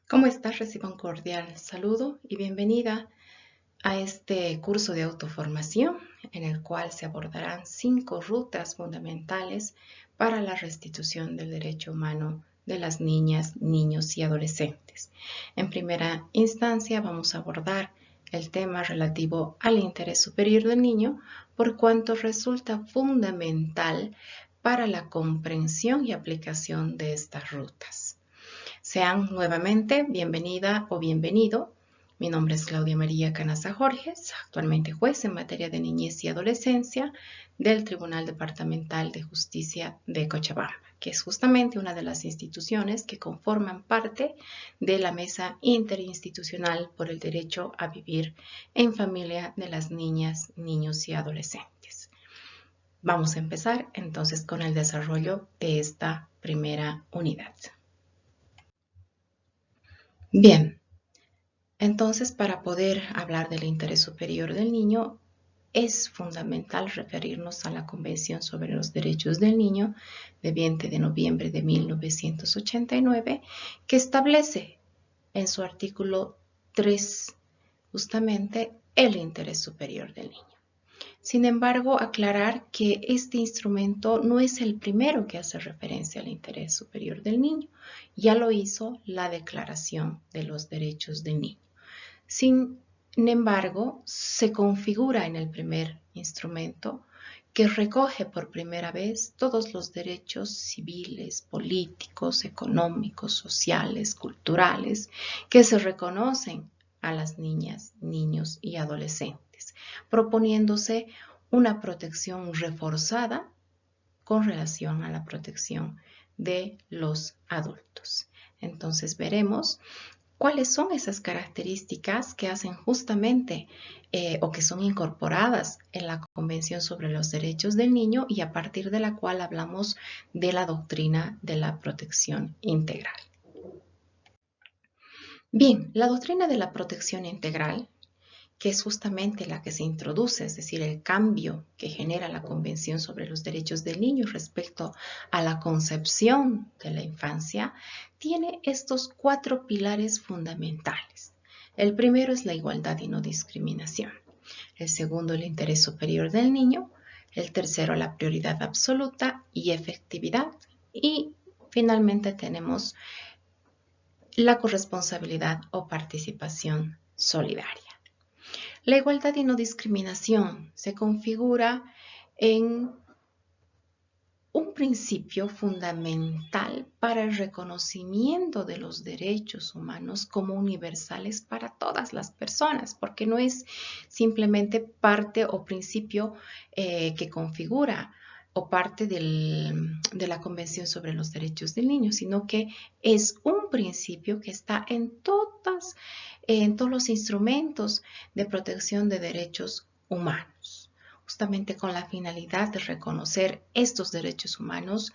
¿Cómo estás? Reciba un cordial saludo y bienvenida a este curso de autoformación en el cual se abordarán 5 rutas fundamentales para la restitución del derecho humano de las niñas, niños y adolescentes. En primera instancia vamos a abordar el tema relativo al interés superior del niño, por cuanto resulta fundamental para la comprensión y aplicación de estas rutas. Sean nuevamente bienvenida o bienvenido. Mi nombre es Claudia María Canaza Jorges, actualmente juez en materia de niñez y adolescencia del Tribunal Departamental de Justicia de Cochabamba, que es justamente una de las instituciones que conforman parte de la Mesa Interinstitucional por el Derecho a Vivir en Familia de las Niñas, Niños y Adolescentes. Vamos a empezar entonces con el desarrollo de esta primera unidad. Bien, entonces, para poder hablar del interés superior del niño, es fundamental referirnos a la Convención sobre los Derechos del Niño de 20 de noviembre de 1989, que establece en su artículo 3 justamente el interés superior del niño. Sin embargo, aclarar que este instrumento no es el primero que hace referencia al interés superior del niño. Ya lo hizo la Declaración de los Derechos del Niño. Sin embargo, se configura en el primer instrumento que recoge por primera vez todos los derechos civiles, políticos, económicos, sociales, culturales que se reconocen a las niñas, niños y adolescentes, proponiéndose una protección reforzada con relación a la protección de los adultos. Entonces veremos ¿cuáles son esas características que hacen justamente o que son incorporadas en la Convención sobre los Derechos del Niño y a partir de la cual hablamos de la doctrina de la protección integral? Bien, la doctrina de la protección integral, que es justamente la que se introduce, es decir, el cambio que genera la Convención sobre los Derechos del Niño respecto a la concepción de la infancia, tiene estos 4 pilares fundamentales. El primero es la igualdad y no discriminación. El segundo, el interés superior del niño. El tercero, la prioridad absoluta y efectividad. Y finalmente tenemos la corresponsabilidad o participación solidaria. La igualdad y no discriminación se configura en un principio fundamental para el reconocimiento de los derechos humanos como universales para todas las personas, porque no es simplemente parte o principio que configura o parte de la Convención sobre los Derechos del Niño, sino que es un principio que está en todos los instrumentos de protección de derechos humanos, justamente con la finalidad de reconocer estos derechos humanos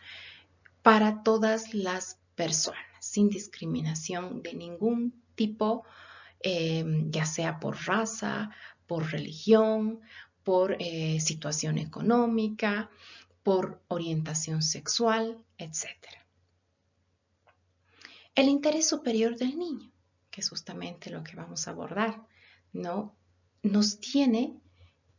para todas las personas, sin discriminación de ningún tipo, ya sea por raza, por religión, por situación económica, por orientación sexual, etc. El interés superior del niño, que es justamente lo que vamos a abordar, ¿no? Nos tiene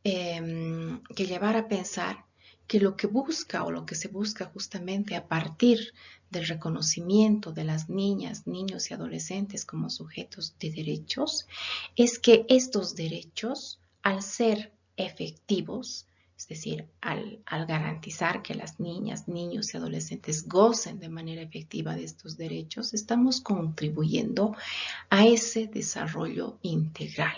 que llevar a pensar que lo que busca o lo que se busca justamente a partir del reconocimiento de las niñas, niños y adolescentes como sujetos de derechos es que estos derechos, al ser efectivos, es decir, al garantizar que las niñas, niños y adolescentes gocen de manera efectiva de estos derechos, estamos contribuyendo a ese desarrollo integral,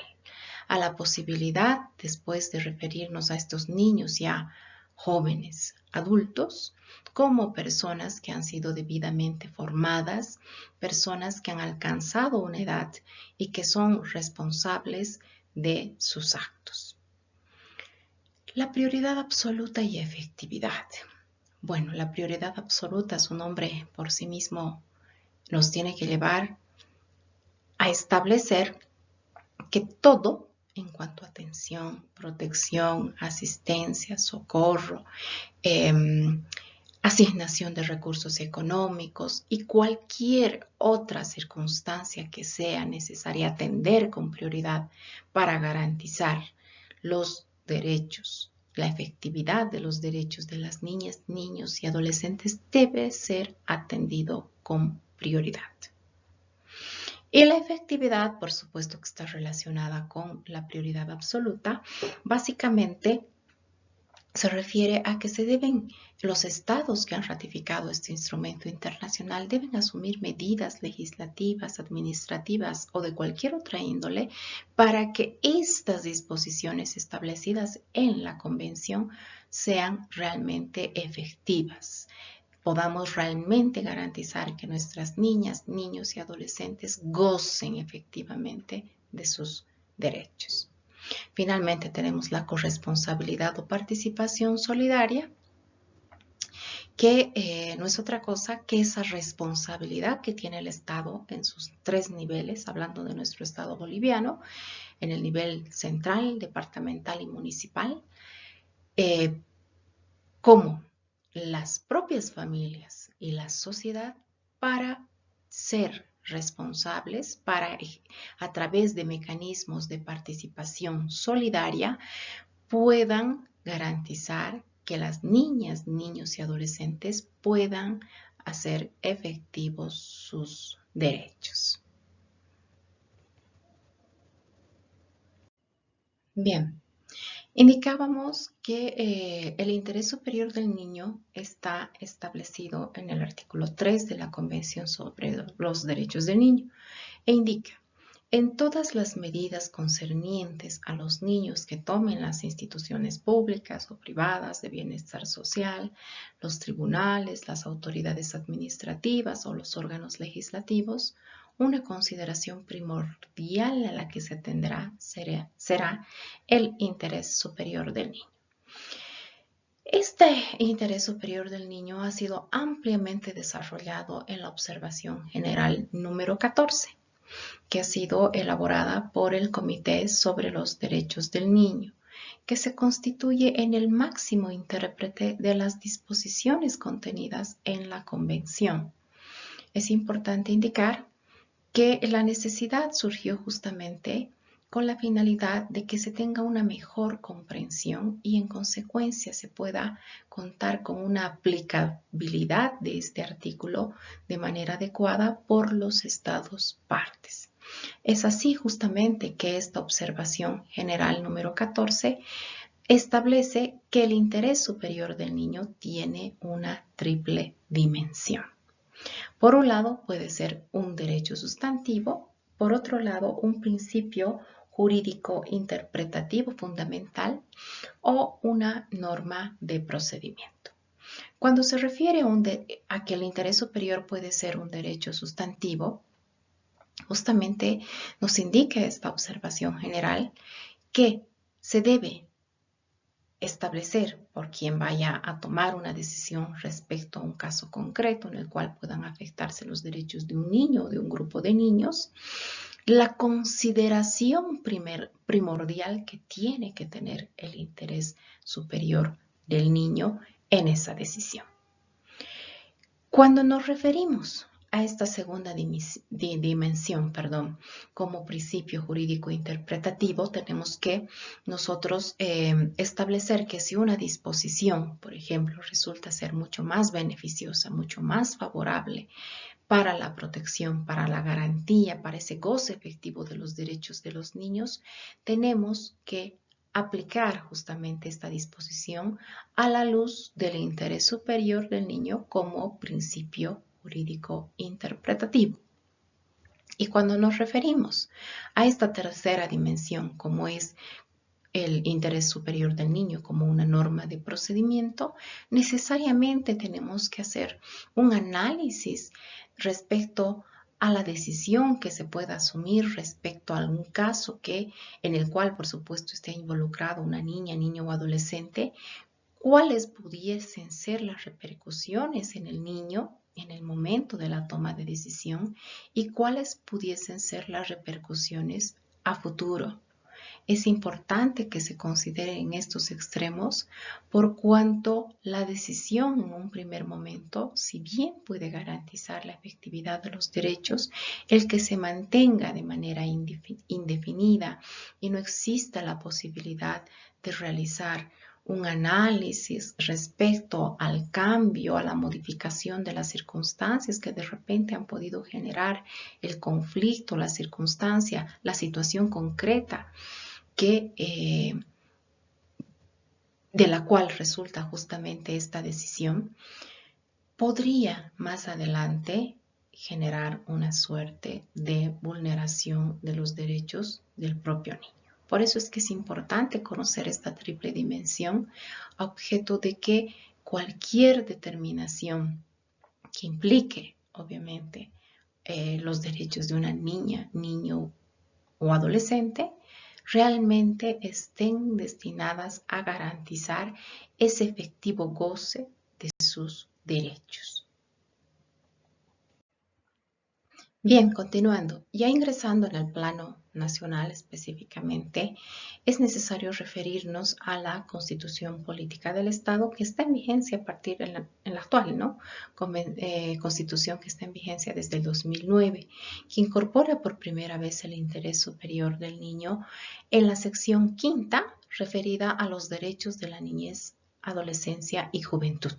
a la posibilidad, después de referirnos a estos niños ya jóvenes, adultos, como personas que han sido debidamente formadas, personas que han alcanzado una edad y que son responsables de sus actos. La prioridad absoluta y efectividad. Bueno, la prioridad absoluta, su nombre por sí mismo, nos tiene que llevar a establecer que todo en cuanto a atención, protección, asistencia, socorro, asignación de recursos económicos y cualquier otra circunstancia que sea necesaria atender con prioridad para garantizar los derechos. La efectividad de los derechos de las niñas, niños y adolescentes debe ser atendido con prioridad. Y la efectividad, por supuesto que está relacionada con la prioridad absoluta, básicamente se refiere a que los estados que han ratificado este instrumento internacional deben asumir medidas legislativas, administrativas o de cualquier otra índole para que estas disposiciones establecidas en la Convención sean realmente efectivas. Podamos realmente garantizar que nuestras niñas, niños y adolescentes gocen efectivamente de sus derechos. Finalmente tenemos la corresponsabilidad o participación solidaria, que no es otra cosa que esa responsabilidad que tiene el Estado en sus 3 niveles, hablando de nuestro Estado boliviano, en el nivel central, departamental y municipal, como las propias familias y la sociedad para ser responsables, para a través de mecanismos de participación solidaria puedan garantizar que las niñas, niños y adolescentes puedan hacer efectivos sus derechos. Bien. Indicábamos que el interés superior del niño está establecido en el artículo 3 de la Convención sobre los Derechos del Niño e indica: en todas las medidas concernientes a los niños que tomen las instituciones públicas o privadas de bienestar social, los tribunales, las autoridades administrativas o los órganos legislativos, una consideración primordial a la que se atenderá será el interés superior del niño. Este interés superior del niño ha sido ampliamente desarrollado en la observación general número 14, que ha sido elaborada por el Comité sobre los Derechos del Niño, que se constituye en el máximo intérprete de las disposiciones contenidas en la Convención. Es importante indicar que la necesidad surgió justamente con la finalidad de que se tenga una mejor comprensión y en consecuencia se pueda contar con una aplicabilidad de este artículo de manera adecuada por los estados partes. Es así justamente que esta observación general número 14 establece que el interés superior del niño tiene una triple dimensión. Por un lado, puede ser un derecho sustantivo, por otro lado, un principio jurídico interpretativo fundamental o una norma de procedimiento. Cuando se refiere a que el interés superior puede ser un derecho sustantivo, justamente nos indica esta observación general que se debe establecer por quien vaya a tomar una decisión respecto a un caso concreto en el cual puedan afectarse los derechos de un niño o de un grupo de niños, la consideración primordial que tiene que tener el interés superior del niño en esa decisión. Cuando nos referimos a esta segunda dimensión, como principio jurídico interpretativo, tenemos que nosotros establecer que si una disposición, por ejemplo, resulta ser mucho más beneficiosa, mucho más favorable para la protección, para la garantía, para ese goce efectivo de los derechos de los niños, tenemos que aplicar justamente esta disposición a la luz del interés superior del niño como principio jurídico interpretativo. Y cuando nos referimos a esta tercera dimensión, como es el interés superior del niño como una norma de procedimiento, necesariamente tenemos que hacer un análisis respecto a la decisión que se pueda asumir respecto a algún caso en el cual, por supuesto, esté involucrado una niña, niño o adolescente, cuáles pudiesen ser las repercusiones en el niño en el momento de la toma de decisión y cuáles pudiesen ser las repercusiones a futuro. es importante que se consideren estos extremos por cuanto la decisión en un primer momento, si bien puede garantizar la efectividad de los derechos, el que se mantenga de manera indefinida y no exista la posibilidad de realizar un análisis respecto al cambio, a la modificación de las circunstancias que de repente han podido generar el conflicto, la circunstancia, la situación concreta de la cual resulta justamente esta decisión, podría más adelante generar una suerte de vulneración de los derechos del propio niño. Por eso es que es importante conocer esta triple dimensión, a objeto de que cualquier determinación que implique, obviamente, los derechos de una niña, niño o adolescente, realmente estén destinadas a garantizar ese efectivo goce de sus derechos. Bien, continuando, ya ingresando en el plano nacional específicamente, es necesario referirnos a la Constitución Política del Estado que está en vigencia a partir de la actual, ¿no? Constitución que está en vigencia desde el 2009, que incorpora por primera vez el interés superior del niño en la sección quinta referida a los derechos de la niñez, adolescencia y juventud.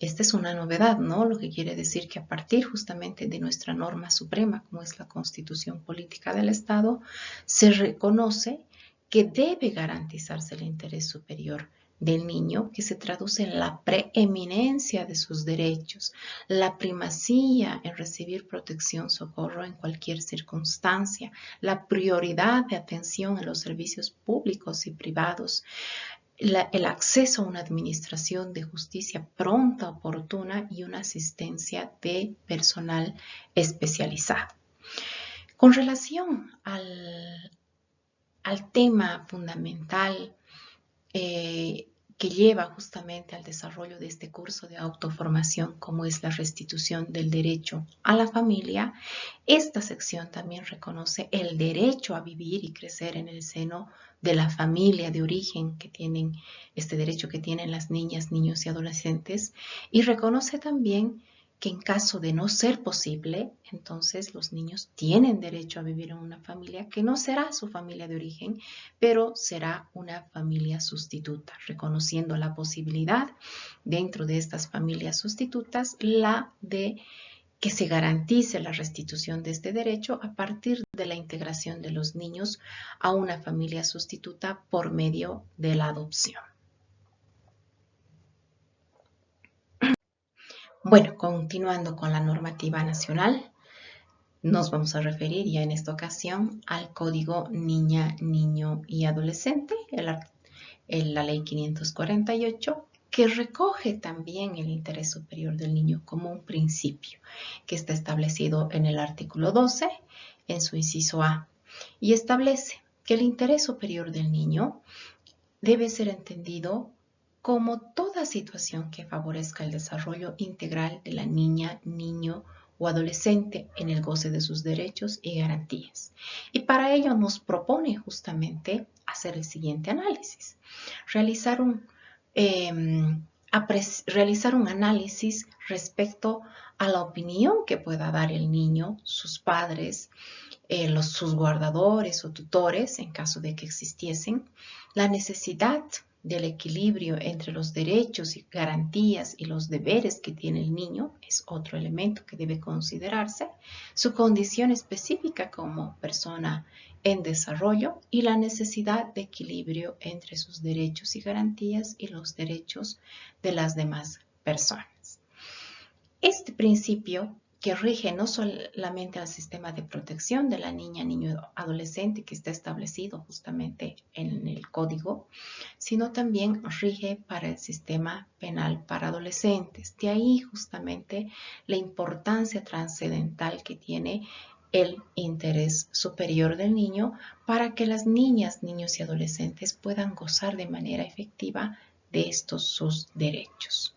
Esta es una novedad, ¿no? Lo que quiere decir que a partir justamente de nuestra norma suprema, como es la Constitución Política del Estado, se reconoce que debe garantizarse el interés superior del niño, que se traduce en la preeminencia de sus derechos, la primacía en recibir protección, socorro en cualquier circunstancia, la prioridad de atención en los servicios públicos y privados, el acceso a una administración de justicia pronta, oportuna y una asistencia de personal especializado. Con relación al tema fundamental que lleva justamente al desarrollo de este curso de autoformación, como es la restitución del derecho a la familia, esta sección también reconoce el derecho a vivir y crecer en el seno de la familia de origen que tienen, este derecho que tienen las niñas, niños y adolescentes, y reconoce también que en caso de no ser posible, entonces los niños tienen derecho a vivir en una familia que no será su familia de origen, pero será una familia sustituta, reconociendo la posibilidad dentro de estas familias sustitutas, la de que se garantice la restitución de este derecho a partir de la integración de los niños a una familia sustituta por medio de la adopción. Bueno, continuando con la normativa nacional, nos vamos a referir ya en esta ocasión al Código Niña, Niño y Adolescente, la Ley 548, que recoge también el interés superior del niño como un principio, que está establecido en el artículo 12, en su inciso A, y establece que el interés superior del niño debe ser entendido como toda situación que favorezca el desarrollo integral de la niña, niño o adolescente en el goce de sus derechos y garantías. Y para ello nos propone justamente hacer el siguiente análisis. Realizar un análisis respecto a la opinión que pueda dar el niño, sus padres, sus guardadores o tutores, en caso de que existiesen, la necesidad del equilibrio entre los derechos y garantías y los deberes que tiene el niño es otro elemento que debe considerarse, su condición específica como persona en desarrollo y la necesidad de equilibrio entre sus derechos y garantías y los derechos de las demás personas. Este principio que rige no solamente al sistema de protección de la niña, niño, adolescente que está establecido justamente en el código, sino también rige para el sistema penal para adolescentes. De ahí justamente la importancia trascendental que tiene el interés superior del niño para que las niñas, niños y adolescentes puedan gozar de manera efectiva de estos sus derechos.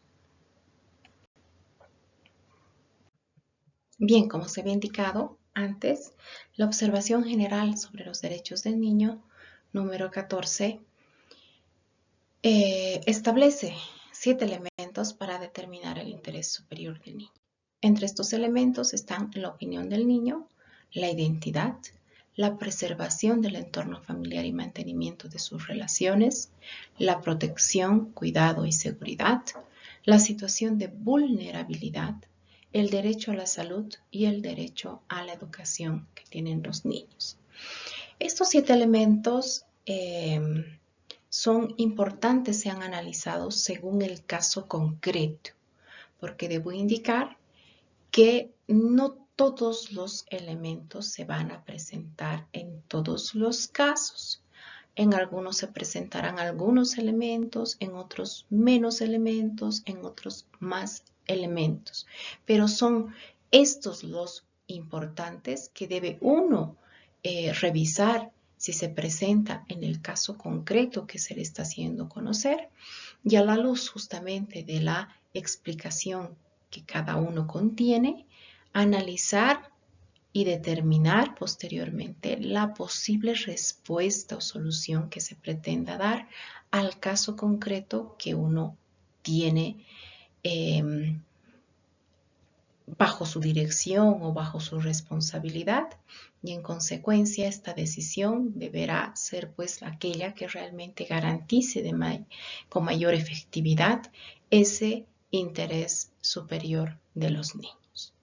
Bien, como se había indicado antes, la observación general sobre los derechos del niño número 14, establece 7 elementos para determinar el interés superior del niño. Entre estos elementos están la opinión del niño, la identidad, la preservación del entorno familiar y mantenimiento de sus relaciones, la protección, cuidado y seguridad, la situación de vulnerabilidad, el derecho a la salud y el derecho a la educación que tienen los niños. Estos 7 elementos son importantes, sean analizados según el caso concreto, porque debo indicar que no todos los elementos se van a presentar en todos los casos. En algunos se presentarán algunos elementos, en otros menos elementos, en otros más elementos. Pero son estos los importantes que debe uno revisar si se presenta en el caso concreto que se le está haciendo conocer, y a la luz justamente de la explicación que cada uno contiene, analizar y determinar posteriormente la posible respuesta o solución que se pretenda dar al caso concreto que uno tiene bajo su dirección o bajo su responsabilidad, y en consecuencia esta decisión deberá ser pues aquella que realmente garantice con mayor efectividad ese interés superior de los niños.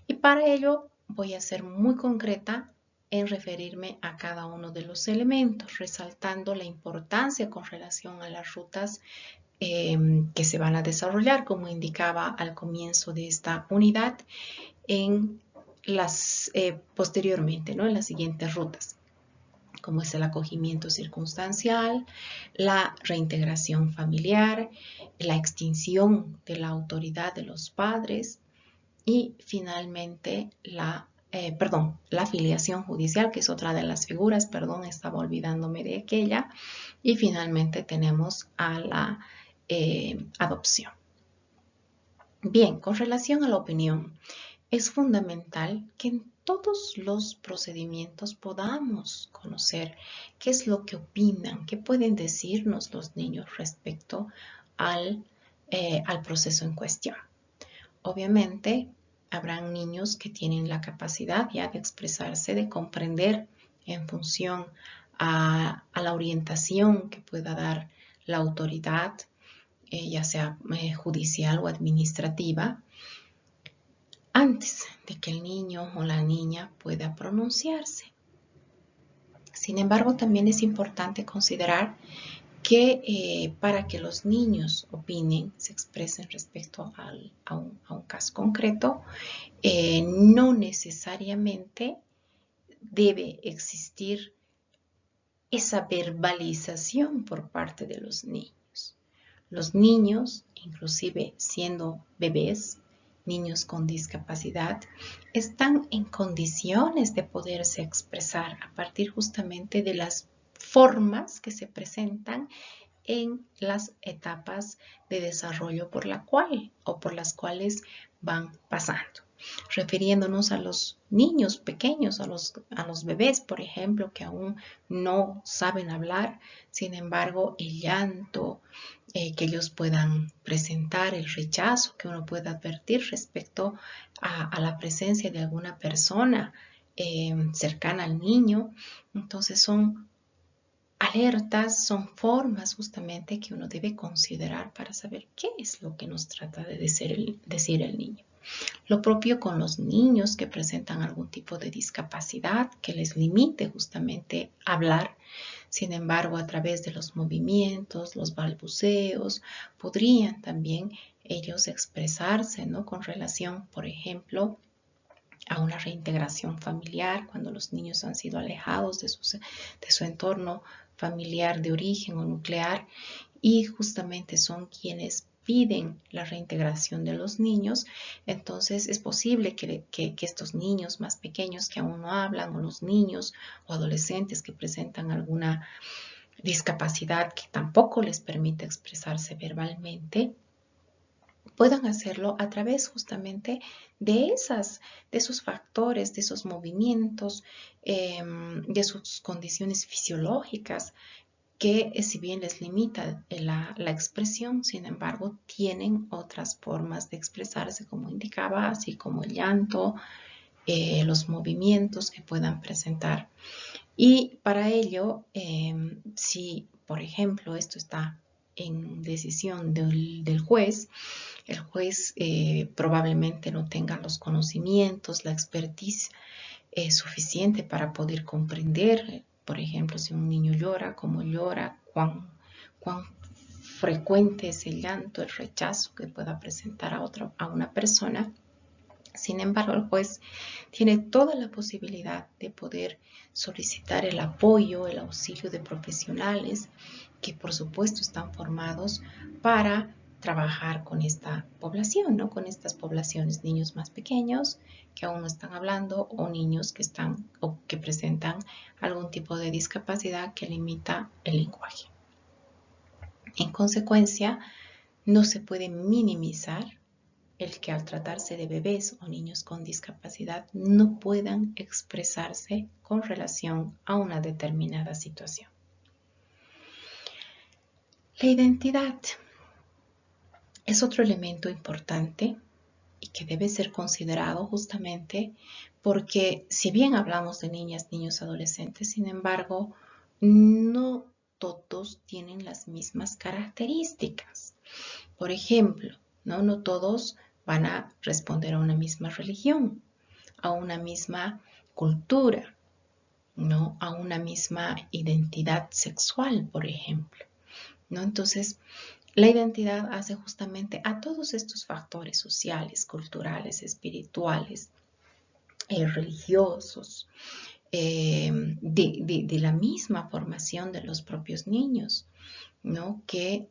Y para ello voy a ser muy concreta en referirme a cada uno de los elementos, resaltando la importancia con relación a las rutas que se van a desarrollar, como indicaba al comienzo de esta unidad, en posteriormente, ¿no? En las siguientes rutas, como es el acogimiento circunstancial, la reintegración familiar, la extinción de la autoridad de los padres y finalmente la filiación judicial, que es otra de las figuras, estaba olvidándome de aquella, y finalmente tenemos a la adopción. Bien, con relación a la opinión, es fundamental que en todos los procedimientos podamos conocer qué es lo que opinan, qué pueden decirnos los niños respecto al proceso en cuestión. Obviamente, habrán niños que tienen la capacidad ya de expresarse, de comprender en función a la orientación que pueda dar la autoridad, ya sea judicial o administrativa, antes de que el niño o la niña pueda pronunciarse. Sin embargo, también es importante considerar que para que los niños opinen, se expresen respecto a un caso concreto, no necesariamente debe existir esa verbalización por parte de los niños. Los niños, inclusive siendo bebés, niños con discapacidad, están en condiciones de poderse expresar a partir justamente de las formas que se presentan en las etapas de desarrollo por las cuales van pasando. Refiriéndonos a los niños pequeños, a los bebés, por ejemplo, que aún no saben hablar, sin embargo, el llanto que ellos puedan presentar, el rechazo que uno pueda advertir respecto a la presencia de alguna persona cercana al niño. Entonces son alertas, son formas justamente que uno debe considerar para saber qué es lo que nos trata de decir el niño. Lo propio con los niños que presentan algún tipo de discapacidad que les limite justamente hablar. Sin embargo, a través de los movimientos, los balbuceos, podrían también ellos expresarse, ¿no? Con relación, por ejemplo, a una reintegración familiar, cuando los niños han sido alejados de su entorno familiar de origen o nuclear, y justamente son quienes piden la reintegración de los niños. Entonces es posible que estos niños más pequeños que aún no hablan, o los niños o adolescentes que presentan alguna discapacidad que tampoco les permite expresarse verbalmente, puedan hacerlo a través justamente de esos factores, de esos movimientos, de sus condiciones fisiológicas, que si bien les limita la expresión, sin embargo, tienen otras formas de expresarse, como indicaba, así como el llanto, los movimientos que puedan presentar. Y para ello, si, por ejemplo, esto está en decisión del juez, el juez probablemente no tenga los conocimientos, la expertise suficiente para poder comprender, por ejemplo, si un niño llora, cómo llora, cuán frecuente es el llanto, el rechazo que pueda presentar a una persona. Sin embargo, el juez tiene toda la posibilidad de poder solicitar el apoyo, el auxilio de profesionales que por supuesto están formados para trabajar con esta población, ¿no? Con estas poblaciones, niños más pequeños que aún no están hablando o niños que están o que presentan algún tipo de discapacidad que limita el lenguaje. En consecuencia, no se puede minimizar el que al tratarse de bebés o niños con discapacidad no puedan expresarse con relación a una determinada situación. La identidad es otro elemento importante y que debe ser considerado justamente porque si bien hablamos de niñas, niños, adolescentes, sin embargo, no todos tienen las mismas características. Por ejemplo, no todos van a responder a una misma religión, a una misma cultura, ¿no? A una misma identidad sexual, por ejemplo, ¿no? Entonces, la identidad hace justamente a todos estos factores sociales, culturales, espirituales, religiosos, de la misma formación de los propios niños, ¿no? Que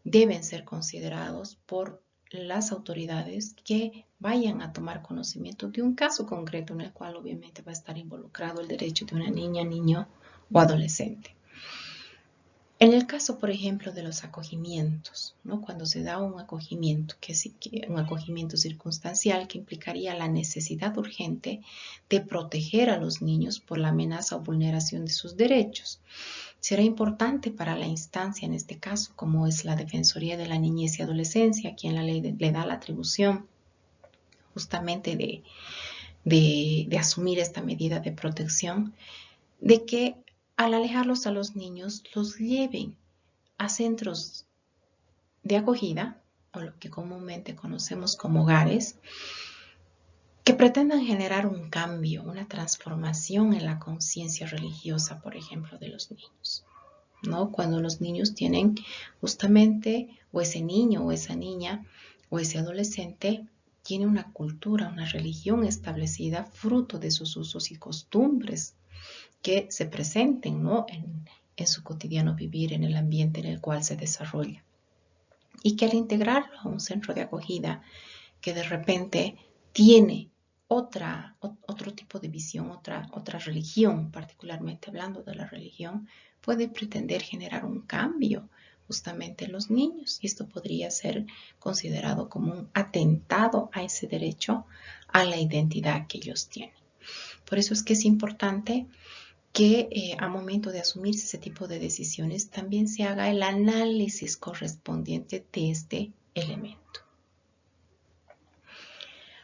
deben ser considerados por las autoridades que vayan a tomar conocimiento de un caso concreto en el cual obviamente va a estar involucrado el derecho de una niña, niño o adolescente. En el caso, por ejemplo, de los acogimientos, ¿no? Cuando se da un acogimiento, un acogimiento circunstancial que implicaría la necesidad urgente de proteger a los niños por la amenaza o vulneración de sus derechos. Será importante para la instancia, en este caso, como es la Defensoría de la Niñez y Adolescencia, a quien la ley le da la atribución justamente de asumir esta medida de protección, de que al alejarlos a los niños, los lleven a centros de acogida, o lo que comúnmente conocemos como hogares, que pretendan generar un cambio, una transformación en la conciencia religiosa, por ejemplo, de los niños, ¿no? Cuando los niños tienen justamente, o ese niño o esa niña o ese adolescente tiene una cultura, una religión establecida fruto de sus usos y costumbres que se presenten, ¿no? en su cotidiano vivir, en el ambiente en el cual se desarrolla. Y que al integrarlo a un centro de acogida que de repente tiene otro tipo de visión, otra religión, particularmente hablando de la religión, puede pretender generar un cambio justamente en los niños. Y esto podría ser considerado como un atentado a ese derecho a la identidad que ellos tienen. Por eso es que es importante que a momento de asumirse ese tipo de decisiones también se haga el análisis correspondiente de este elemento.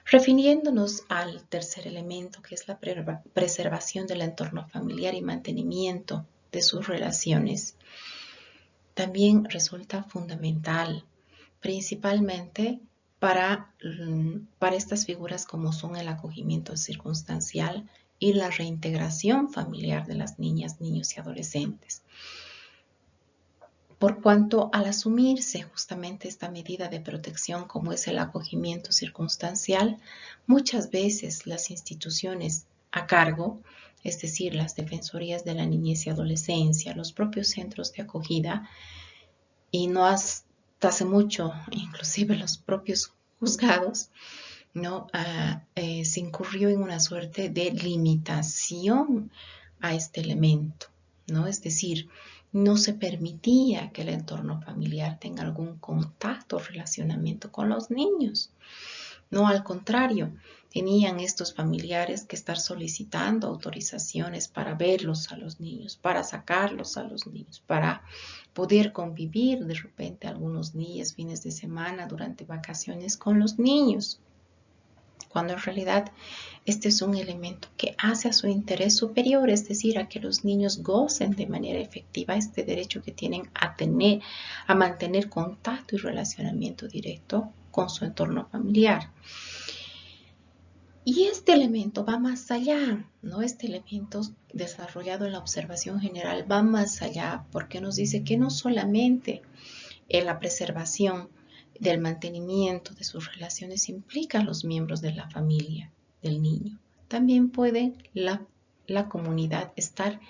Refiriéndonos al tercer elemento, que es la preservación del entorno familiar y mantenimiento de sus relaciones, también resulta fundamental, principalmente para estas figuras como son el acogimiento circunstancial y la reintegración familiar de las niñas, niños y adolescentes. Por cuanto al asumirse justamente esta medida de protección como es el acogimiento circunstancial, muchas veces las instituciones a cargo, es decir, las defensorías de la niñez y adolescencia, los propios centros de acogida, y no hasta hace mucho, inclusive los propios juzgados, ¿no? Se incurrió en una suerte de limitación a este elemento, ¿no? Es decir, no se permitía que el entorno familiar tenga algún contacto o relacionamiento con los niños. No, al contrario, tenían estos familiares que estar solicitando autorizaciones para verlos a los niños, para sacarlos a los niños, para poder convivir de repente algunos días, fines de semana, durante vacaciones con los niños, cuando en realidad este es un elemento que hace a su interés superior, es decir, a que los niños gocen de manera efectiva este derecho que tienen a mantener contacto y relacionamiento directo con su entorno familiar. Y este elemento va más allá, ¿no? Este elemento desarrollado en la observación general va más allá porque nos dice que no solamente en la preservación del mantenimiento de sus relaciones implica a los miembros de la familia del niño. También puede la comunidad estar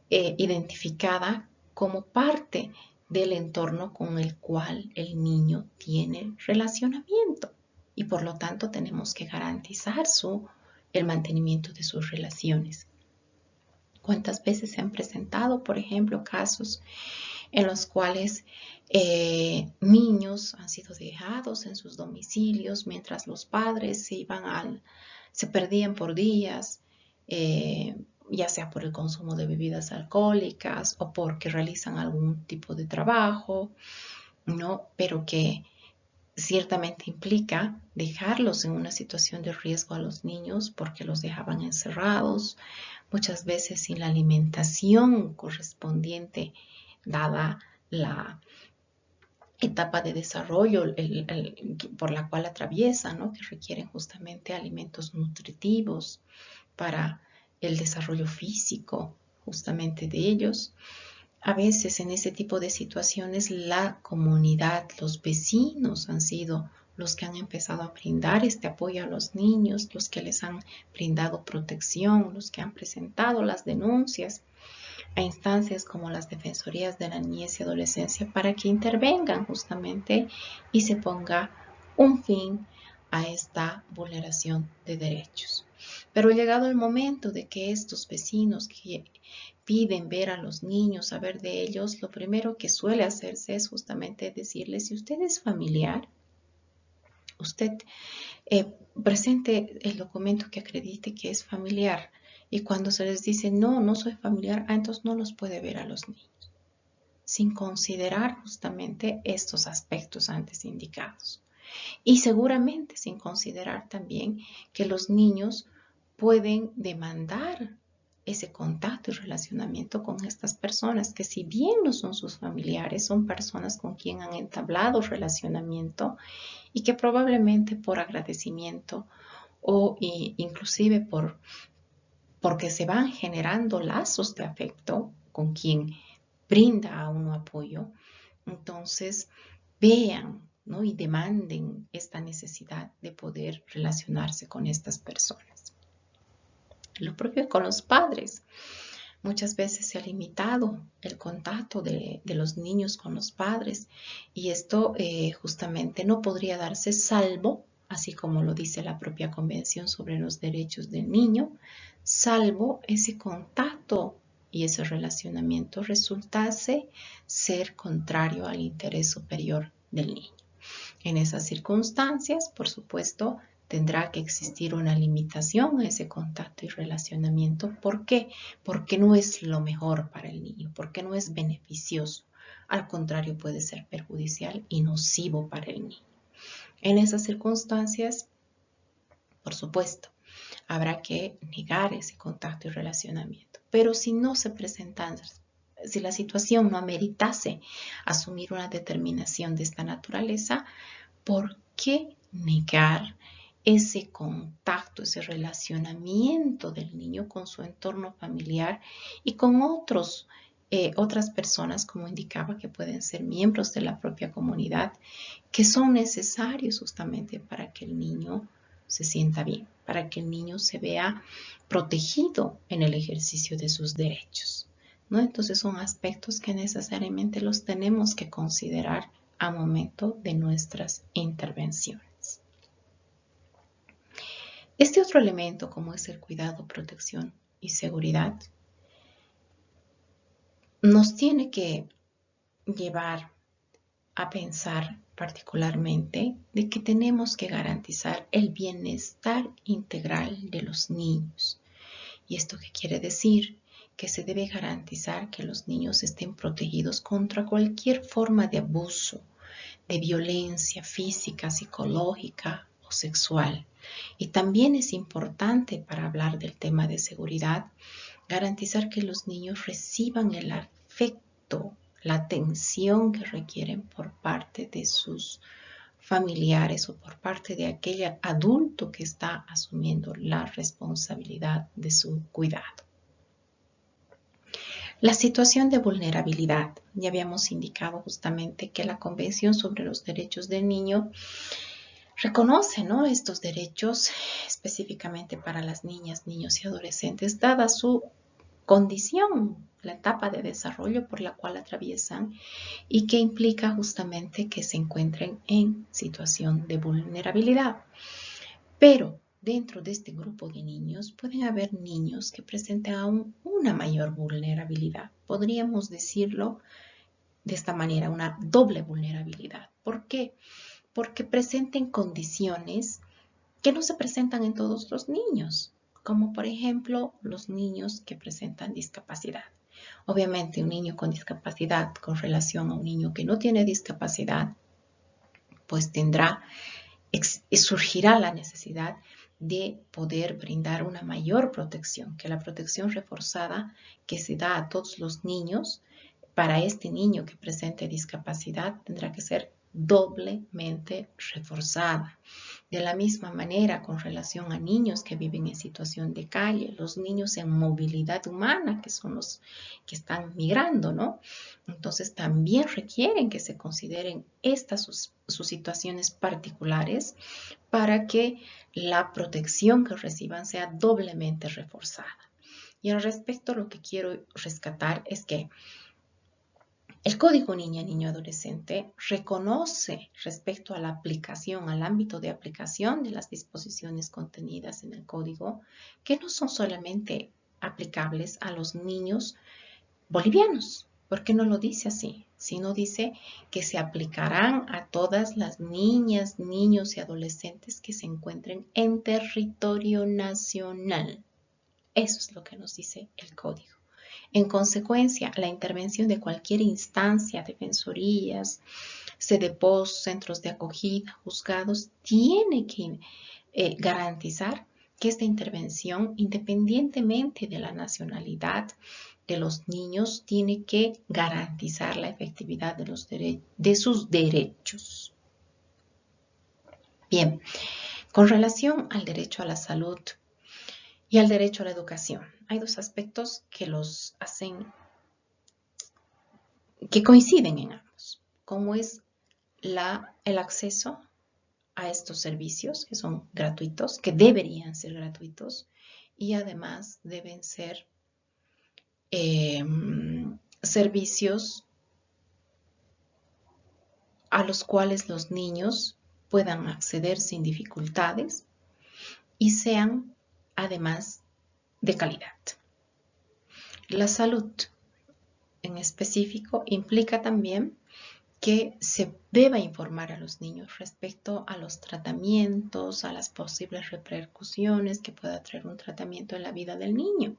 identificada como parte del entorno con el cual el niño tiene relacionamiento y por lo tanto tenemos que garantizar el mantenimiento de sus relaciones. ¿Cuántas veces se han presentado, por ejemplo, casos en los cuales niños han sido dejados en sus domicilios mientras los padres se perdían por días, ya sea por el consumo de bebidas alcohólicas o porque realizan algún tipo de trabajo, ¿no? Pero que ciertamente implica dejarlos en una situación de riesgo a los niños porque los dejaban encerrados, muchas veces sin la alimentación correspondiente dada la etapa de desarrollo por la cual atraviesan, ¿no? Que requieren justamente alimentos nutritivos para el desarrollo físico justamente de ellos. A veces en ese tipo de situaciones la comunidad, los vecinos han sido los que han empezado a brindar este apoyo a los niños, los que les han brindado protección, los que han presentado las denuncias a instancias como las Defensorías de la Niñez y Adolescencia para que intervengan justamente y se ponga un fin a esta vulneración de derechos. Pero llegado el momento de que estos vecinos que piden ver a los niños, saber de ellos, lo primero que suele hacerse es justamente decirles, si usted es familiar, usted presente el documento que acredite que es familiar. Y cuando se les dice, no, no soy familiar, entonces no los puede ver a los niños, sin considerar justamente estos aspectos antes indicados. Y seguramente sin considerar también que los niños pueden demandar ese contacto y relacionamiento con estas personas, que si bien no son sus familiares, son personas con quien han entablado relacionamiento y que probablemente por agradecimiento o inclusive porque se van generando lazos de afecto con quien brinda a uno apoyo, entonces vean, ¿no? Y demanden esta necesidad de poder relacionarse con estas personas. Lo propio con los padres. Muchas veces se ha limitado el contacto de los niños con los padres y esto justamente no podría darse salvo, así como lo dice la propia Convención sobre los Derechos del Niño, salvo ese contacto y ese relacionamiento resultase ser contrario al interés superior del niño. En esas circunstancias, por supuesto, tendrá que existir una limitación a ese contacto y relacionamiento. ¿Por qué? Porque no es lo mejor para el niño, porque no es beneficioso. Al contrario, puede ser perjudicial y nocivo para el niño. En esas circunstancias, por supuesto, habrá que negar ese contacto y relacionamiento. Pero si no se presentan, si la situación no ameritase asumir una determinación de esta naturaleza, ¿por qué negar ese contacto, ese relacionamiento del niño con su entorno familiar y con otras personas, como indicaba, que pueden ser miembros de la propia comunidad, que son necesarios justamente para que el niño se sienta bien, para que el niño se vea protegido en el ejercicio de sus derechos, ¿no? Entonces son aspectos que necesariamente los tenemos que considerar a momento de nuestras intervenciones. Este otro elemento, como es el cuidado, protección y seguridad, nos tiene que llevar a pensar particularmente de que tenemos que garantizar el bienestar integral de los niños. ¿Y esto qué quiere decir? Que se debe garantizar que los niños estén protegidos contra cualquier forma de abuso, de violencia física, psicológica o sexual. Y también es importante, para hablar del tema de seguridad, garantizar que los niños reciban el afecto, la atención que requieren por parte de sus familiares o por parte de aquel adulto que está asumiendo la responsabilidad de su cuidado. La situación de vulnerabilidad. Ya habíamos indicado justamente que la Convención sobre los Derechos del Niño reconoce, ¿no?, estos derechos específicamente para las niñas, niños y adolescentes, dada su condición, la etapa de desarrollo por la cual atraviesan y que implica justamente que se encuentren en situación de vulnerabilidad. Pero dentro de este grupo de niños pueden haber niños que presenten aún una mayor vulnerabilidad. Podríamos decirlo de esta manera, una doble vulnerabilidad. ¿Por qué? Porque presenten condiciones que no se presentan en todos los niños, como por ejemplo los niños que presentan discapacidad. Obviamente un niño con discapacidad con relación a un niño que no tiene discapacidad, pues surgirá la necesidad de poder brindar una mayor protección, que la protección reforzada que se da a todos los niños, para este niño que presente discapacidad tendrá que ser doblemente reforzada. De la misma manera, con relación a niños que viven en situación de calle, los niños en movilidad humana, que son los que están migrando, ¿no? Entonces también requieren que se consideren estas sus situaciones particulares para que la protección que reciban sea doblemente reforzada. Y al respecto, lo que quiero rescatar es que el Código Niña, Niño, Adolescente reconoce respecto a la aplicación, al ámbito de aplicación de las disposiciones contenidas en el Código, que no son solamente aplicables a los niños bolivianos, porque no lo dice así, sino dice que se aplicarán a todas las niñas, niños y adolescentes que se encuentren en territorio nacional. Eso es lo que nos dice el Código. En consecuencia, la intervención de cualquier instancia, defensorías, CEDEPOS, centros de acogida, juzgados, tiene que garantizar que esta intervención, independientemente de la nacionalidad de los niños, tiene que garantizar la efectividad de sus derechos. Bien, con relación al derecho a la salud y al derecho a la educación, hay dos aspectos que los hacen, que coinciden en ambos, como es el acceso a estos servicios que son gratuitos, que deberían ser gratuitos y además deben ser servicios a los cuales los niños puedan acceder sin dificultades y sean además de calidad. La salud en específico implica también que se deba informar a los niños respecto a los tratamientos, a las posibles repercusiones que pueda traer un tratamiento en la vida del niño,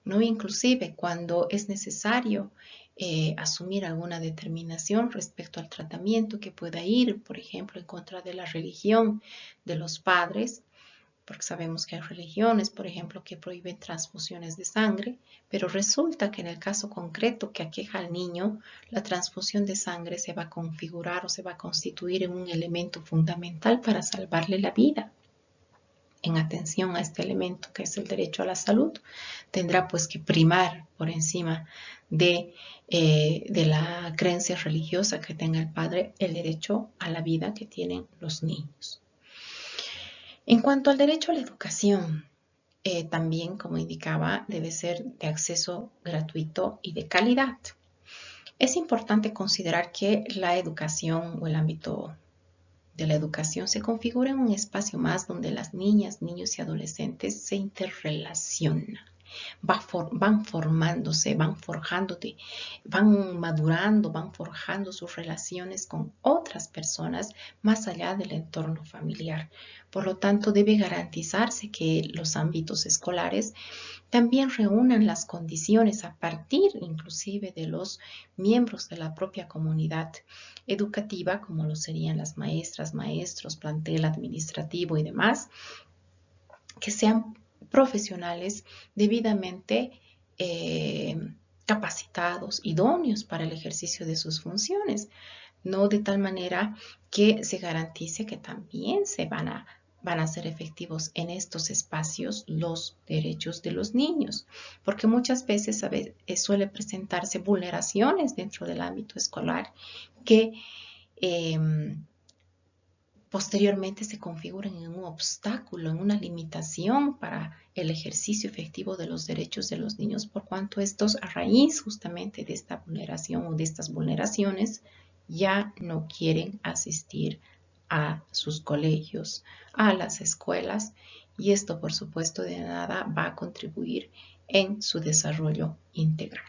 ¿no? Inclusive cuando es necesario asumir alguna determinación respecto al tratamiento que pueda ir, por ejemplo, en contra de la religión de los padres, porque sabemos que hay religiones, por ejemplo, que prohíben transfusiones de sangre, pero resulta que en el caso concreto que aqueja al niño, la transfusión de sangre se va a configurar o se va a constituir en un elemento fundamental para salvarle la vida. En atención a este elemento que es el derecho a la salud, tendrá pues que primar por encima de la creencia religiosa que tenga el padre, el derecho a la vida que tienen los niños. En cuanto al derecho a la educación, también, como indicaba, debe ser de acceso gratuito y de calidad. Es importante considerar que la educación o el ámbito de la educación se configura en un espacio más donde las niñas, niños y adolescentes se interrelacionan van formándose, van forjándote, van madurando, van forjando sus relaciones con otras personas más allá del entorno familiar. Por lo tanto, debe garantizarse que los ámbitos escolares también reúnan las condiciones a partir inclusive de los miembros de la propia comunidad educativa, como lo serían las maestras, maestros, plantel administrativo y demás, que sean profesionales debidamente capacitados, idóneos para el ejercicio de sus funciones, no de tal manera que se garantice que también van a ser efectivos en estos espacios los derechos de los niños, porque muchas veces suele presentarse vulneraciones dentro del ámbito escolar que posteriormente se configuran en un obstáculo, en una limitación para el ejercicio efectivo de los derechos de los niños, por cuanto estos, a raíz justamente de esta vulneración o de estas vulneraciones, ya no quieren asistir a sus colegios, a las escuelas, y esto, por supuesto, de nada va a contribuir en su desarrollo integral.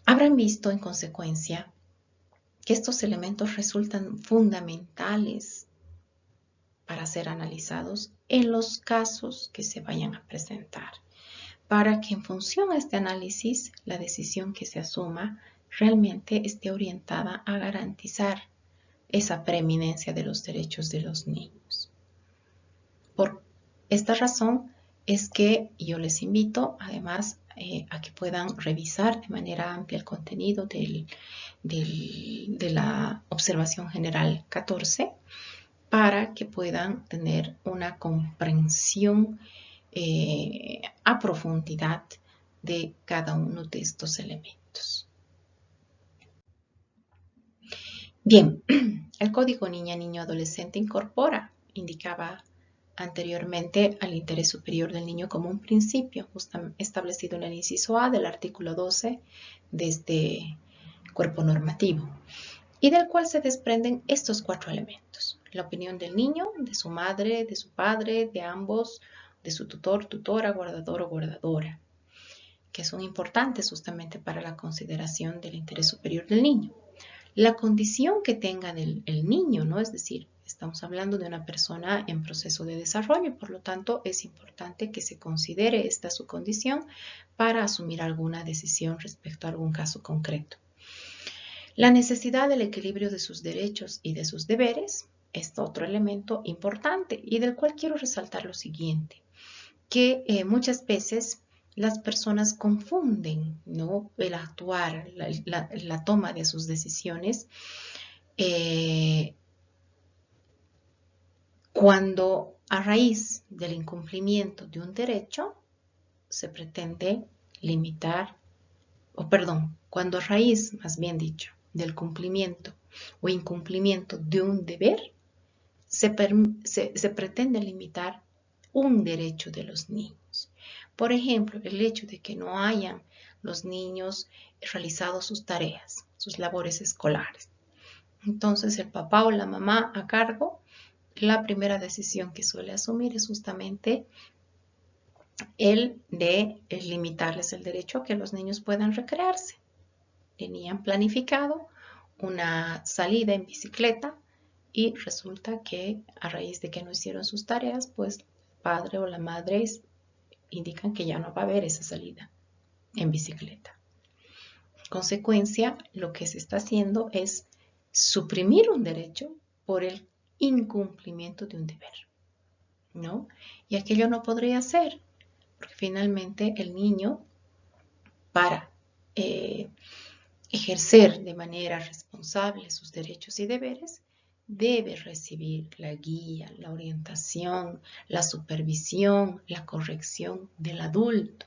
Habrán visto, en consecuencia, que estos elementos resultan fundamentales para ser analizados en los casos que se vayan a presentar, para que en función a este análisis la decisión que se asuma realmente esté orientada a garantizar esa preeminencia de los derechos de los niños. Por esta razón es que yo les invito además a que puedan revisar de manera amplia el contenido de la observación general 14 para que puedan tener una comprensión a profundidad de cada uno de estos elementos. Bien, el Código Niña, Niño, Adolescente incorpora, indicaba anteriormente, al interés superior del niño como un principio establecido en el inciso A del artículo 12 de este cuerpo normativo, y del cual se desprenden estos 4 elementos: la opinión del niño, de su madre, de su padre, de ambos, de su tutor, tutora, guardador o guardadora, que son importantes justamente para la consideración del interés superior del niño. La condición que tenga el niño, ¿no? Es decir, estamos hablando de una persona en proceso de desarrollo y por lo tanto es importante que se considere esta su condición para asumir alguna decisión respecto a algún caso concreto. La necesidad del equilibrio de sus derechos y de sus deberes es otro elemento importante y del cual quiero resaltar lo siguiente, que muchas veces las personas confunden, ¿no?, el actuar, la toma de sus decisiones cuando a raíz del incumplimiento de un derecho se pretende limitar, cuando a raíz, más bien dicho, del cumplimiento o incumplimiento de un deber, se pretende limitar un derecho de los niños. Por ejemplo, el hecho de que no hayan los niños realizado sus tareas, sus labores escolares. Entonces, el papá o la mamá a cargo, la primera decisión que suele asumir es justamente el de limitarles el derecho a que los niños puedan recrearse. Tenían planificado una salida en bicicleta y resulta que a raíz de que no hicieron sus tareas, pues el padre o la madre indican que ya no va a haber esa salida en bicicleta. En consecuencia, lo que se está haciendo es suprimir un derecho por el incumplimiento de un deber, ¿no? Y aquello no podría ser, porque finalmente el niño, para ejercer de manera responsable sus derechos y deberes, debe recibir la guía, la orientación, la supervisión, la corrección del adulto.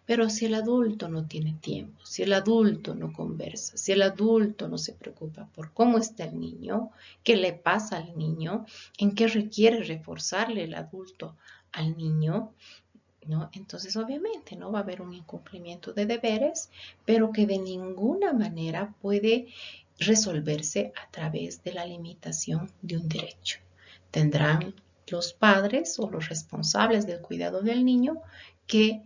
Pero si el adulto no tiene tiempo, si el adulto no conversa, si el adulto no se preocupa por cómo está el niño, qué le pasa al niño, en qué requiere reforzarle el adulto al niño, ¿no? Entonces, obviamente, no va a haber un incumplimiento de deberes, pero que de ninguna manera puede resolverse a través de la limitación de un derecho. Tendrán los padres o los responsables del cuidado del niño que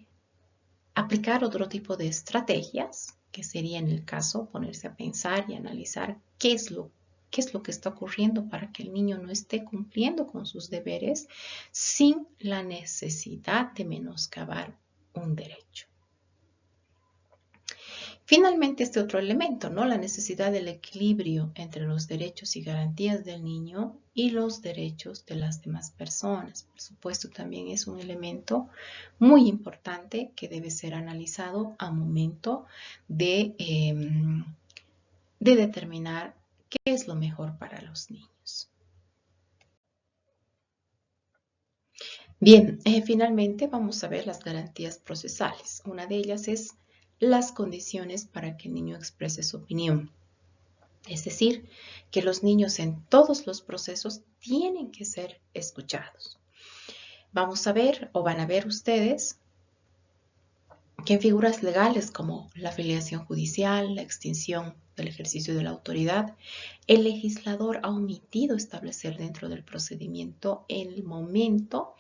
aplicar otro tipo de estrategias, que sería en el caso ponerse a pensar y analizar qué es lo que está ocurriendo para que el niño no esté cumpliendo con sus deberes sin la necesidad de menoscabar un derecho. Finalmente, este otro elemento, ¿no? La necesidad del equilibrio entre los derechos y garantías del niño y los derechos de las demás personas. Por supuesto, también es un elemento muy importante que debe ser analizado a momento de determinar qué es lo mejor para los niños. Bien, finalmente vamos a ver las garantías procesales. Una de ellas es las condiciones para que el niño exprese su opinión. Es decir, que los niños en todos los procesos tienen que ser escuchados. Vamos a ver, o van a ver ustedes, que en figuras legales como la afiliación judicial, la extinción del ejercicio de la autoridad, el legislador ha omitido establecer dentro del procedimiento el momento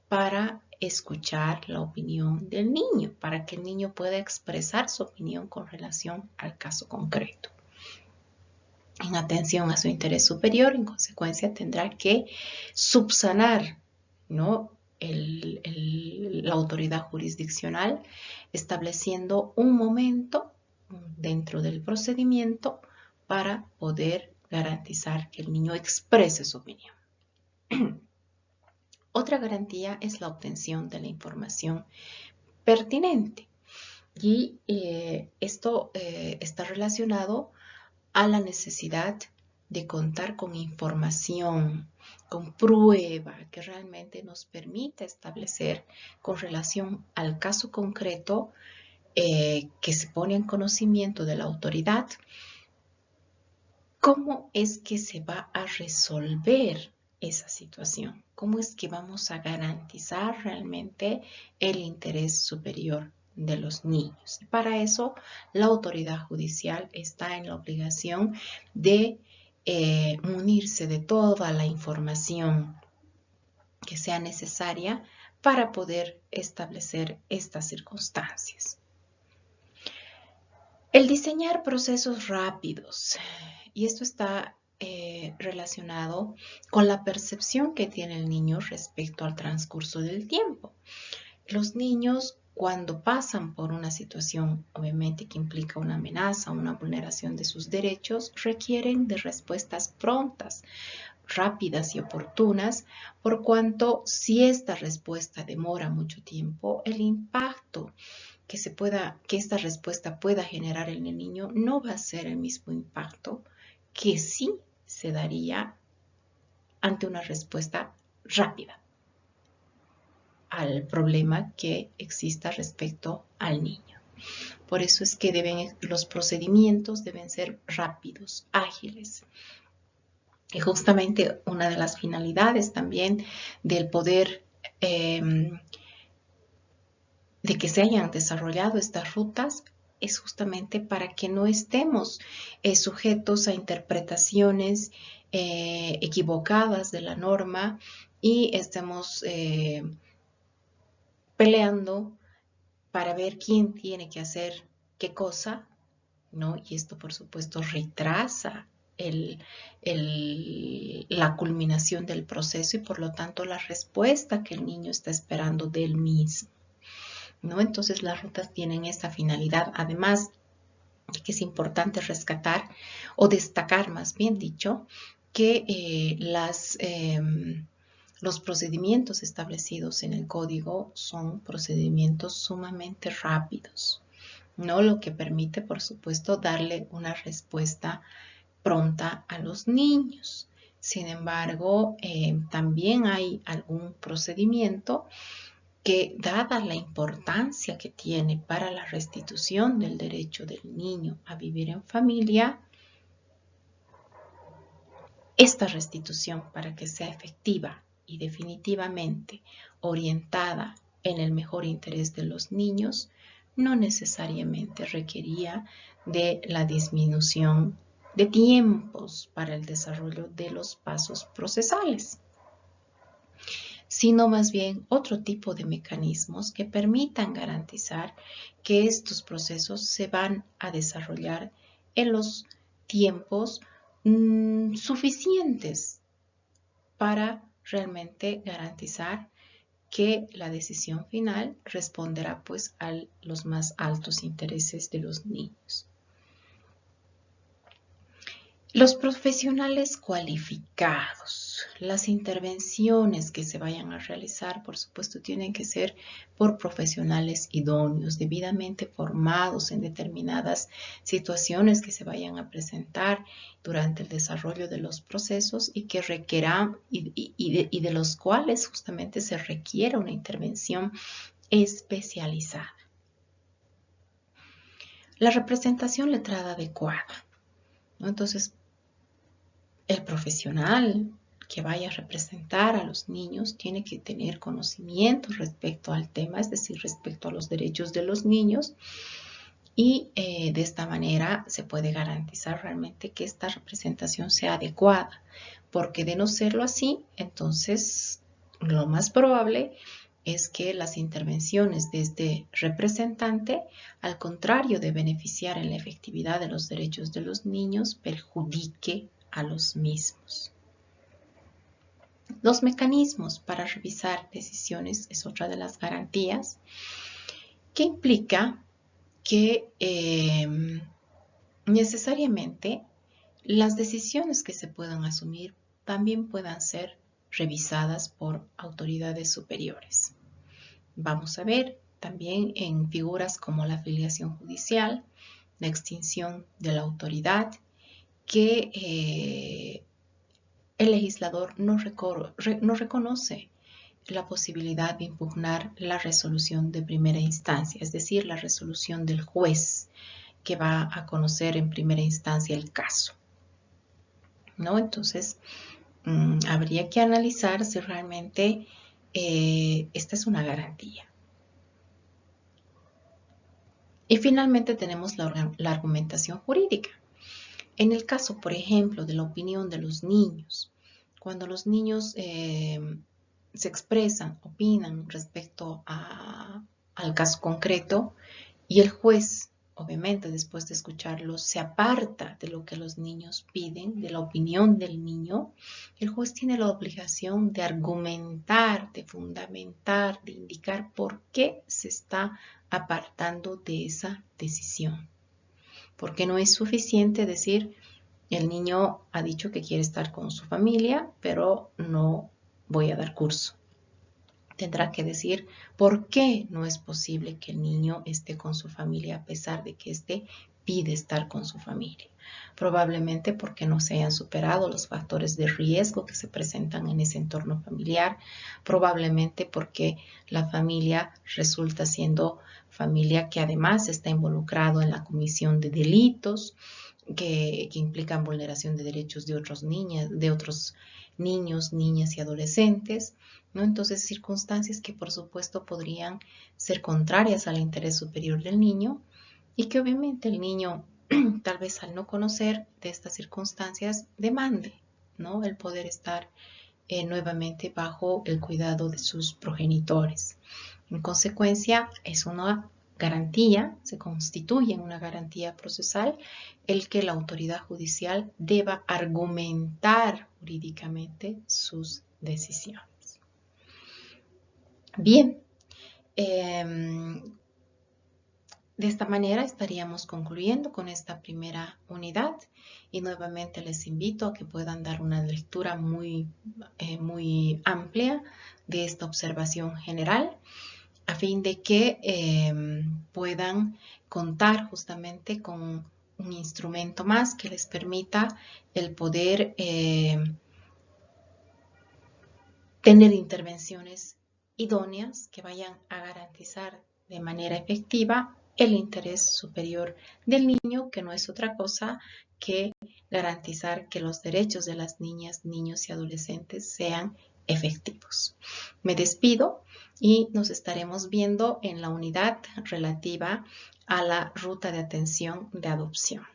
para escuchar la opinión del niño, para que el niño pueda expresar su opinión con relación al caso concreto. En atención a su interés superior, en consecuencia, tendrá que subsanar, ¿no?, la autoridad jurisdiccional, estableciendo un momento dentro del procedimiento para poder garantizar que el niño exprese su opinión. Otra garantía es la obtención de la información pertinente. Y esto está relacionado a la necesidad de contar con información, con prueba que realmente nos permita establecer con relación al caso concreto que se pone en conocimiento de la autoridad, cómo es que se va a resolver esa situación, cómo es que vamos a garantizar realmente el interés superior de los niños. Y para eso, la autoridad judicial está en la obligación de munirse de toda la información que sea necesaria para poder establecer estas circunstancias. El diseñar procesos rápidos, y esto está relacionado con la percepción que tiene el niño respecto al transcurso del tiempo. Los niños, cuando pasan por una situación, obviamente que implica una amenaza, una vulneración de sus derechos, requieren de respuestas prontas, rápidas y oportunas, por cuanto si esta respuesta demora mucho tiempo, el impacto que esta respuesta pueda generar en el niño no va a ser el mismo impacto que sí se daría ante una respuesta rápida al problema que exista respecto al niño. Por eso es que los procedimientos deben ser rápidos, ágiles. Y justamente una de las finalidades también del poder de que se hayan desarrollado estas rutas es justamente para que no estemos sujetos a interpretaciones equivocadas de la norma y estemos peleando para ver quién tiene que hacer qué cosa, ¿no? Y esto, por supuesto, retrasa la culminación del proceso y, por lo tanto, la respuesta que el niño está esperando del mismo, ¿no? Entonces, las rutas tienen esta finalidad. Además, que es importante rescatar o destacar, más bien dicho, que los procedimientos establecidos en el código son procedimientos sumamente rápidos, ¿no? Lo que permite, por supuesto, darle una respuesta pronta a los niños. Sin embargo, también hay algún procedimiento que, dada la importancia que tiene para la restitución del derecho del niño a vivir en familia, esta restitución, para que sea efectiva y definitivamente orientada en el mejor interés de los niños, no necesariamente requería de la disminución de tiempos para el desarrollo de los pasos procesales. sino más bien otro tipo de mecanismos que permitan garantizar que estos procesos se van a desarrollar en los tiempos suficientes para realmente garantizar que la decisión final responderá pues a los más altos intereses de los niños. Los profesionales cualificados, las intervenciones que se vayan a realizar, por supuesto, tienen que ser por profesionales idóneos, debidamente formados en determinadas situaciones que se vayan a presentar durante el desarrollo de los procesos y que requieran y de los cuales justamente se requiere una intervención especializada. La representación letrada adecuada, ¿no? Entonces, el profesional que vaya a representar a los niños tiene que tener conocimiento respecto al tema, es decir, respecto a los derechos de los niños, y de esta manera se puede garantizar realmente que esta representación sea adecuada, porque de no serlo así, entonces lo más probable es que las intervenciones de este representante, al contrario de beneficiar en la efectividad de los derechos de los niños, perjudique a los mismos. Los mecanismos para revisar decisiones es otra de las garantías que implica que necesariamente las decisiones que se puedan asumir también puedan ser revisadas por autoridades superiores. Vamos a ver también en figuras como la afiliación judicial, la extinción de la autoridad, que el legislador no reconoce la posibilidad de impugnar la resolución de primera instancia, es decir, la resolución del juez que va a conocer en primera instancia el caso, ¿no? Entonces, habría que analizar si realmente esta es una garantía. Y finalmente tenemos la argumentación jurídica. En el caso, por ejemplo, de la opinión de los niños, cuando los niños se expresan, opinan respecto al caso concreto y el juez, obviamente, después de escucharlos, se aparta de lo que los niños piden, de la opinión del niño, el juez tiene la obligación de argumentar, de fundamentar, de indicar por qué se está apartando de esa decisión. Porque no es suficiente decir, el niño ha dicho que quiere estar con su familia, pero no voy a dar curso. Tendrá que decir por qué no es posible que el niño esté con su familia a pesar de que éste pide estar con su familia. Probablemente porque no se hayan superado los factores de riesgo que se presentan en ese entorno familiar. Probablemente porque la familia resulta siendo familia que además está involucrado en la comisión de delitos que implican vulneración de derechos de otros niños, niñas y adolescentes, ¿no? Entonces, circunstancias que por supuesto podrían ser contrarias al interés superior del niño y que obviamente el niño, tal vez al no conocer de estas circunstancias, demande, ¿no? El poder estar nuevamente bajo el cuidado de sus progenitores. En consecuencia, es una garantía, se constituye en una garantía procesal el que la autoridad judicial deba argumentar jurídicamente sus decisiones. Bien, de esta manera estaríamos concluyendo con esta primera unidad y nuevamente les invito a que puedan dar una lectura muy amplia de esta observación general a fin de que puedan contar justamente con un instrumento más que les permita el poder tener intervenciones idóneas que vayan a garantizar de manera efectiva el interés superior del niño, que no es otra cosa que garantizar que los derechos de las niñas, niños y adolescentes sean efectivos. Me despido y nos estaremos viendo en la unidad relativa a la ruta de atención de adopción.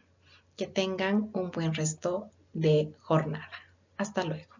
Que tengan un buen resto de jornada. Hasta luego.